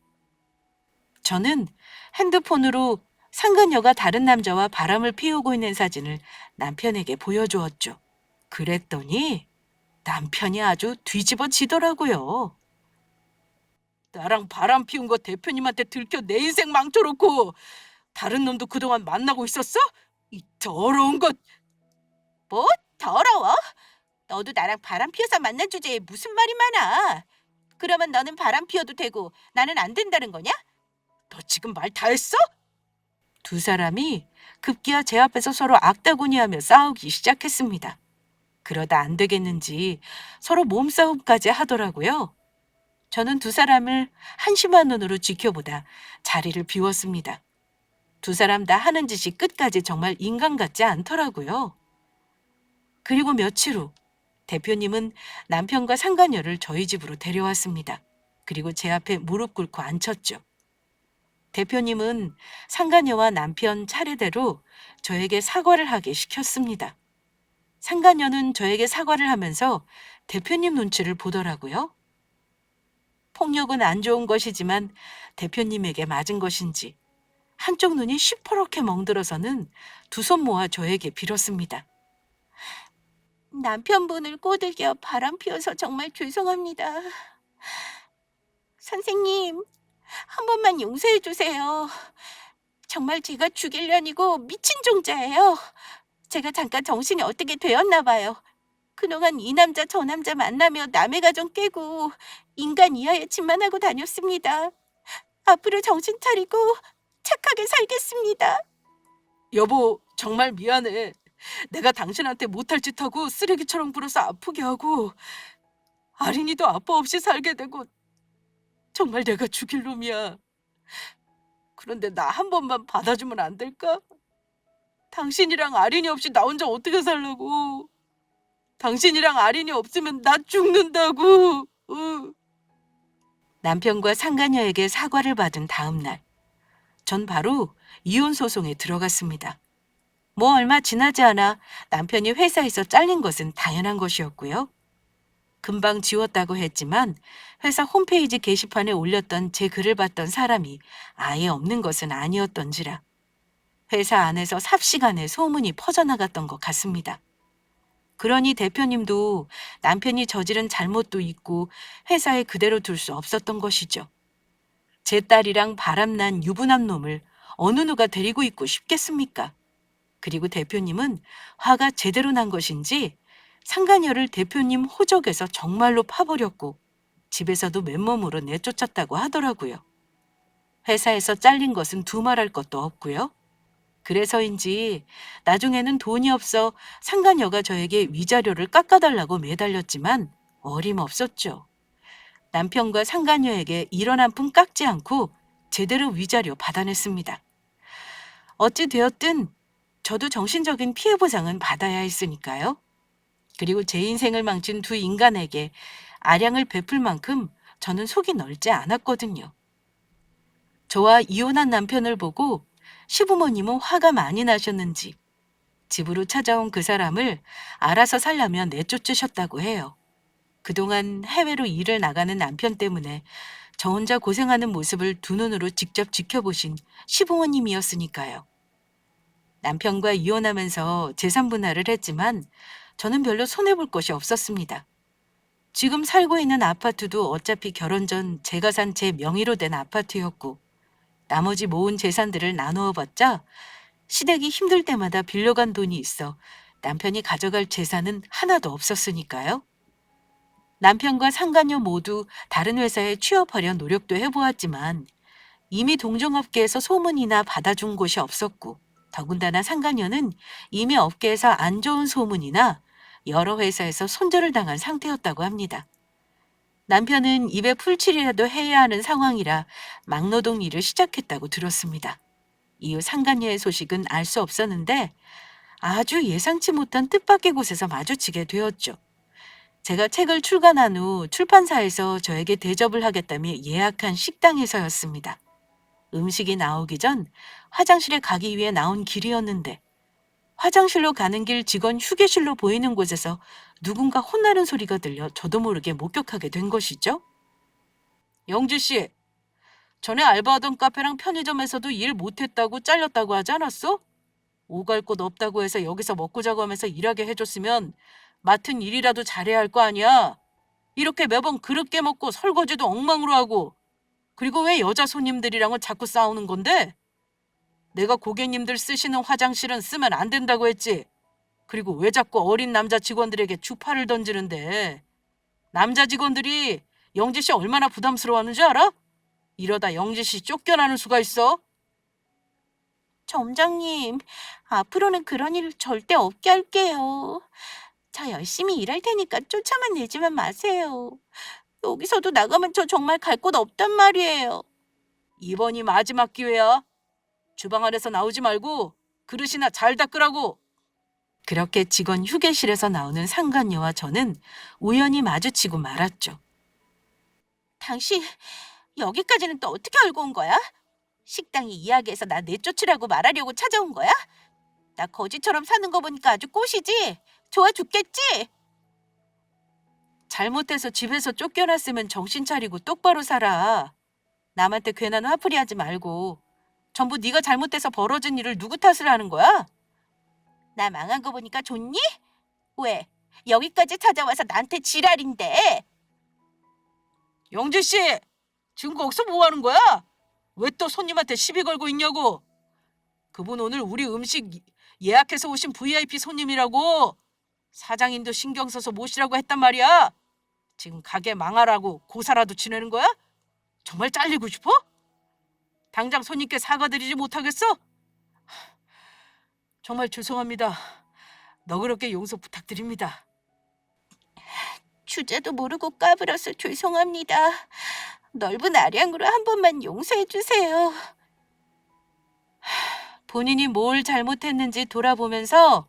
A: 저는 핸드폰으로 상간녀가 다른 남자와 바람을 피우고 있는 사진을 남편에게 보여주었죠. 그랬더니 남편이 아주 뒤집어지더라고요. 나랑 바람 피운 거 대표님한테 들켜 내 인생 망쳐놓고 다른 놈도 그동안 만나고 있었어? 이 더러운 것. 뭐? 더러워? 너도 나랑 바람 피워서 만난 주제에 무슨 말이 많아? 그러면 너는 바람 피워도 되고 나는 안 된다는 거냐? 너 지금 말 다 했어? 두 사람이 급기야 제 앞에서 서로 악다구니하며 싸우기 시작했습니다. 그러다 안 되겠는지 서로 몸싸움까지 하더라고요. 저는 두 사람을 한심한 눈으로 지켜보다 자리를 비웠습니다. 두 사람 다 하는 짓이 끝까지 정말 인간 같지 않더라고요. 그리고 며칠 후 대표님은 남편과 상간녀를 저희 집으로 데려왔습니다. 그리고 제 앞에 무릎 꿇고 앉혔죠. 대표님은 상간녀와 남편 차례대로 저에게 사과를 하게 시켰습니다. 상간녀는 저에게 사과를 하면서 대표님 눈치를 보더라고요. 폭력은 안 좋은 것이지만 대표님에게 맞은 것인지 한쪽 눈이 시퍼렇게 멍들어서는 두 손 모아 저에게 빌었습니다. 남편분을 꼬들겨 바람 피워서 정말 죄송합니다. 선생님, 한 번만 용서해 주세요. 정말 제가 죽일년이고 미친 종자예요. 제가 잠깐 정신이 어떻게 되었나 봐요. 그동안 이 남자 저 남자 만나며 남의 가정 깨고 인간 이하의 짓만 하고 다녔습니다. 앞으로 정신 차리고 착하게 살겠습니다. 여보, 정말 미안해. 내가 당신한테 못할 짓 하고 쓰레기처럼 굴어서 아프게 하고 아린이도 아빠 없이 살게 되고 정말 내가 죽일 놈이야. 그런데 나 한 번만 받아주면 안 될까? 당신이랑 아린이 없이 나 혼자 어떻게 살라고. 당신이랑 아린이 없으면 나 죽는다고. 남편과 상간녀에게 사과를 받은 다음 날, 전 바로 이혼 소송에 들어갔습니다. 뭐 얼마 지나지 않아 남편이 회사에서 잘린 것은 당연한 것이었고요. 금방 지웠다고 했지만 회사 홈페이지 게시판에 올렸던 제 글을 봤던 사람이 아예 없는 것은 아니었던지라 회사 안에서 삽시간에 소문이 퍼져나갔던 것 같습니다. 그러니 대표님도 남편이 저지른 잘못도 있고 회사에 그대로 둘 수 없었던 것이죠. 제 딸이랑 바람난 유부남 놈을 어느 누가 데리고 있고 싶겠습니까? 그리고 대표님은 화가 제대로 난 것인지 상간녀를 대표님 호적에서 정말로 파버렸고 집에서도 맨몸으로 내쫓았다고 하더라고요. 회사에서 잘린 것은 두말할 것도 없고요. 그래서인지 나중에는 돈이 없어 상간녀가 저에게 위자료를 깎아달라고 매달렸지만 어림없었죠. 남편과 상간녀에게 이런 한 푼 깎지 않고 제대로 위자료 받아냈습니다. 어찌 되었든 저도 정신적인 피해 보상은 받아야 했으니까요. 그리고 제 인생을 망친 두 인간에게 아량을 베풀 만큼 저는 속이 넓지 않았거든요. 저와 이혼한 남편을 보고 시부모님은 화가 많이 나셨는지 집으로 찾아온 그 사람을 알아서 살려면 내쫓으셨다고 해요. 그동안 해외로 일을 나가는 남편 때문에 저 혼자 고생하는 모습을 두 눈으로 직접 지켜보신 시부모님이었으니까요. 남편과 이혼하면서 재산 분할을 했지만 저는 별로 손해볼 것이 없었습니다. 지금 살고 있는 아파트도 어차피 결혼 전 제가 산 제 명의로 된 아파트였고 나머지 모은 재산들을 나누어 봤자 시댁이 힘들 때마다 빌려간 돈이 있어 남편이 가져갈 재산은 하나도 없었으니까요. 남편과 상간녀 모두 다른 회사에 취업하려 노력도 해보았지만 이미 동종업계에서 소문이나 받아준 곳이 없었고 더군다나 상간녀는 이미 업계에서 안 좋은 소문이나 여러 회사에서 손절을 당한 상태였다고 합니다. 남편은 입에 풀칠이라도 해야 하는 상황이라 막노동 일을 시작했다고 들었습니다. 이후 상간녀의 소식은 알 수 없었는데 아주 예상치 못한 뜻밖의 곳에서 마주치게 되었죠. 제가 책을 출간한 후 출판사에서 저에게 대접을 하겠다며 예약한 식당에서였습니다. 음식이 나오기 전 화장실에 가기 위해 나온 길이었는데 화장실로 가는 길 직원 휴게실로 보이는 곳에서 누군가 혼나는 소리가 들려 저도 모르게 목격하게 된 것이죠. 영주 씨, 전에 알바하던 카페랑 편의점에서도 일 못했다고 잘렸다고 하지 않았어? 오갈 곳 없다고 해서 여기서 먹고 자고 하면서 일하게 해줬으면 맡은 일이라도 잘해야 할 거 아니야. 이렇게 매번 그릇게 먹고 설거지도 엉망으로 하고 그리고 왜 여자 손님들이랑은 자꾸 싸우는 건데? 내가 고객님들 쓰시는 화장실은 쓰면 안 된다고 했지. 그리고 왜 자꾸 어린 남자 직원들에게 주파를 던지는데? 남자 직원들이 영지 씨 얼마나 부담스러워하는지 알아? 이러다 영지 씨 쫓겨나는 수가 있어. 점장님, 앞으로는 그런 일 절대 없게 할게요. 저 열심히 일할 테니까 쫓아만 내지만 마세요. 여기서도 나가면 저 정말 갈 곳 없단 말이에요. 이번이 마지막 기회야. 주방 안에서 나오지 말고 그릇이나 잘 닦으라고. 그렇게 직원 휴게실에서 나오는 상간녀와 저는 우연히 마주치고 말았죠. 당신 여기까지는 또 어떻게 알고 온 거야? 식당이 이야기해서 나 내쫓으라고 말하려고 찾아온 거야? 나 거지처럼 사는 거 보니까 아주 꽃이지? 좋아 죽겠지? 잘못해서 집에서 쫓겨났으면 정신 차리고 똑바로 살아. 남한테 괜한 화풀이 하지 말고. 전부 네가 잘못해서 벌어진 일을 누구 탓을 하는 거야? 나 망한 거 보니까 좋니? 왜? 여기까지 찾아와서 나한테 지랄인데. 영주 씨, 지금 거기서 뭐 하는 거야? 왜 또 손님한테 시비 걸고 있냐고. 그분 오늘 우리 음식 예약해서 오신 VIP 손님이라고. 사장님도 신경 써서 모시라고 했단 말이야. 지금 가게 망하라고 고사라도 지내는 거야? 정말 잘리고 싶어? 당장 손님께 사과드리지 못하겠어? 정말 죄송합니다. 너그럽게 용서 부탁드립니다. 주제도 모르고 까불어서 죄송합니다. 넓은 아량으로 한 번만 용서해 주세요. 본인이 뭘 잘못했는지 돌아보면서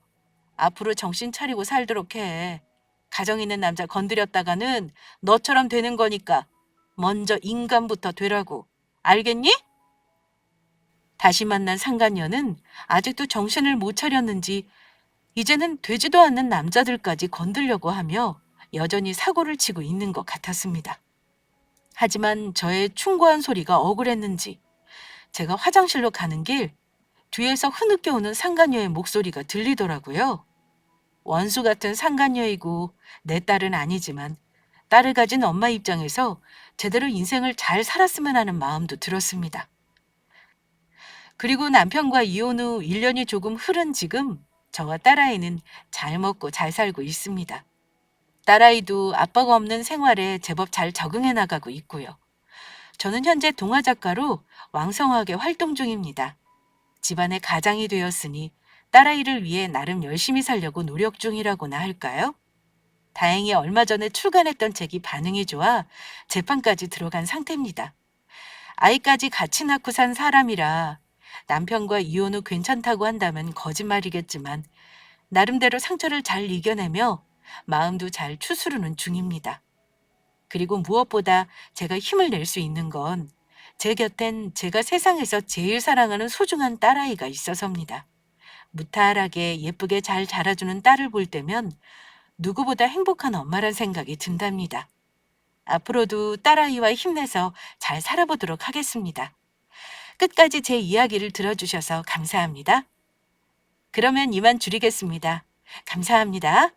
A: 앞으로 정신 차리고 살도록 해. 가정 있는 남자 건드렸다가는 너처럼 되는 거니까 먼저 인간부터 되라고. 알겠니? 다시 만난 상간녀는 아직도 정신을 못 차렸는지 이제는 되지도 않는 남자들까지 건들려고 하며 여전히 사고를 치고 있는 것 같았습니다. 하지만 저의 충고한 소리가 억울했는지 제가 화장실로 가는 길 뒤에서 흐느껴 오는 상간녀의 목소리가 들리더라고요. 원수 같은 상간녀이고 내 딸은 아니지만 딸을 가진 엄마 입장에서 제대로 인생을 잘 살았으면 하는 마음도 들었습니다. 그리고 남편과 이혼 후 1년이 조금 흐른 지금 저와 딸아이는 잘 먹고 잘 살고 있습니다. 딸아이도 아빠가 없는 생활에 제법 잘 적응해 나가고 있고요. 저는 현재 동화 작가로 왕성하게 활동 중입니다. 집안의 가장이 되었으니 딸아이를 위해 나름 열심히 살려고 노력 중이라고나 할까요? 다행히 얼마 전에 출간했던 책이 반응이 좋아 재판까지 들어간 상태입니다. 아이까지 같이 낳고 산 사람이라 남편과 이혼 후 괜찮다고 한다면 거짓말이겠지만 나름대로 상처를 잘 이겨내며 마음도 잘 추스르는 중입니다. 그리고 무엇보다 제가 힘을 낼 수 있는 건 제 곁엔 제가 세상에서 제일 사랑하는 소중한 딸아이가 있어서입니다. 무탈하게 예쁘게 잘 자라주는 딸을 볼 때면 누구보다 행복한 엄마란 생각이 든답니다. 앞으로도 딸아이와 힘내서 잘 살아보도록 하겠습니다. 끝까지 제 이야기를 들어주셔서 감사합니다. 그러면 이만 줄이겠습니다. 감사합니다.